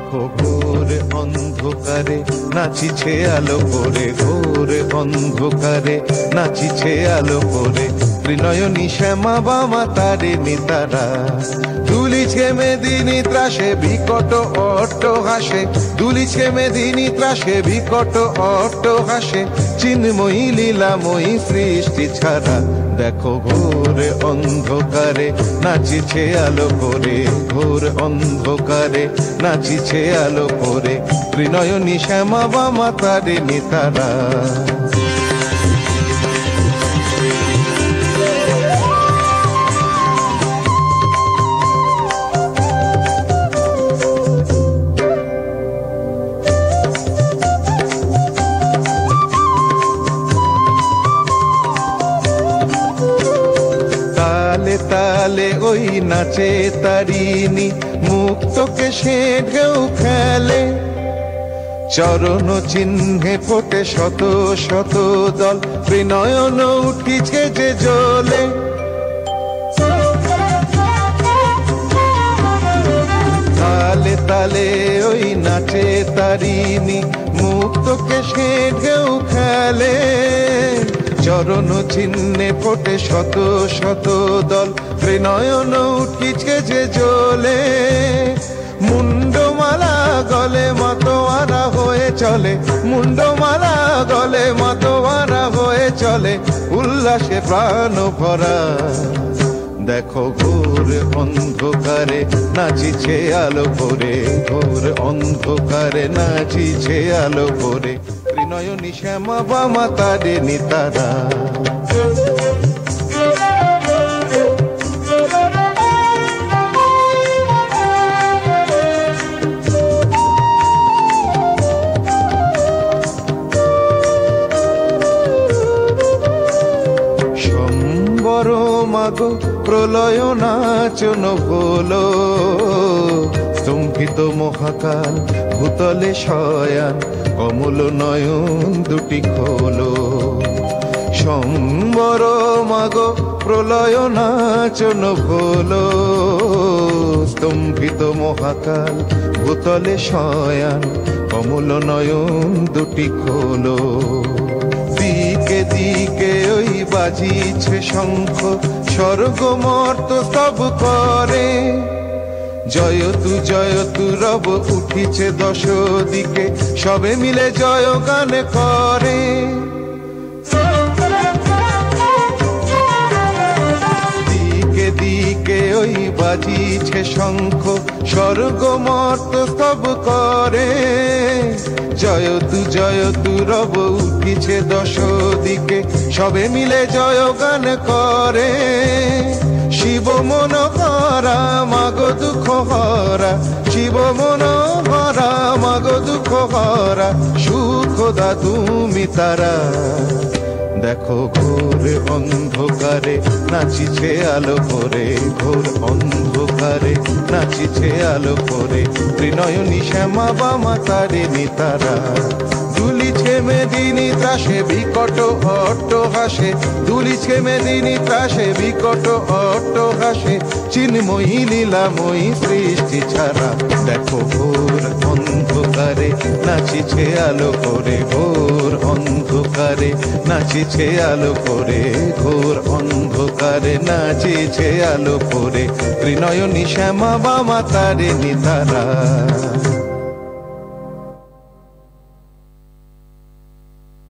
দেখো ঘোর অন্ধকারে নাচিছে আলো করে, ঘোর অন্ধকারে নাচিছে আলো করে, ত্রিনয়নী শ্যামা বামা তারিণী তারা। দুলিছে মেদিনী ত্রাসে বিকট অট্ট হাসে, দুলিছে মেদিনী ত্রাসে বিকট অট্ট হাসে, চিন্ময়ী লীলাময়ী সৃষ্টি ছাড়া। দেখো ঘোর অন্ধকারে নাচিছে আলো করে, ঘোর অন্ধকারে নাচিছে আলো করে, ত্রিনয়নী শ্যামা বামা তারিণী তারা। তালে তালে ওই নাচে তারিণী, মুক্তকে সে ঢেউ খেলে, চরণ চিহ্নে ফোটে শত শত দল, ত্রিনয়ন উঠিছে যে জ্বলে। তালে তালে ওই নাচে তারিণী, মুক্তকে সে ঢেউ খেলে, চরণ চিহ্নে ফোটে শত শত দল, ত্রিনয়ন উঠিছে যে জ্বলে। মুন্ডমালা গলে মাতোয়ারা হয়ে চলে, মুন্ডমালা গলে মাতোয়ারা হয়ে চলে, উল্লাসে প্রাণ ভরা। দেখো ঘোর অন্ধকারে নাচিছে আলো করে, ঘোর অন্ধকারে নাচিছে আলো করে, ত্রিনয়নী শ্যামা বামা তারিণী তারা। সম্বর মাগো প্রলয় নাচন হলো, স্তম্ভিত মহাকাল ভূতলে শয়ান, কমল নয়ন দুটি খোলো। সম্বর মাগো প্রলয় নাচন হলো, স্তম্ভিত মহাকাল ভূতলে শয়ান, কমল নয়ন দুটি খোলো। দিকে দিকে ওই বাজিছে শঙ্খ, স্বর্গ মর্ত স্তব করে, জয়তু রব উঠিছে দশ দিকে, সবে মিলে জয় গান করে। দিকে দিকে ওই বাজিছে শঙ্খ, স্বর্গ মর্ত স্তব করে, জয়তু রব উঠিছে দশ দিকে, সবে মিলে জয় গান করে। শিব মনোহরা মাগো দুঃখ হরা, শিব মনোহরা মাগো দুঃখ হরা, সুখদা তুমি তারা। দেখো ঘোর অন্ধকারে নাচিছে আলো করে, ঘোর অন্ধকারে নাচিছে আলো করে, ত্রিনয়নী শ্যামা বামা তারিণী তারা। দুলিছে মেদিনী ত্রাসে বিকট অট্ট হাসে, দুলিছে মেদিনী ত্রাসে বিকট অট্ট হাসে, চিন্ময়ী লীলাময়ী সৃষ্টি ছাড়া। দেখো ঘোর অন্ধকারে নাচিছে আলো করে, ঘোর অন্ধকারে নাচিছে আলো করে, ঘোর অন্ধকারে নাচিছে আলো করে, ত্রিনয়নী শ্যামা বামা তারিণী তারা।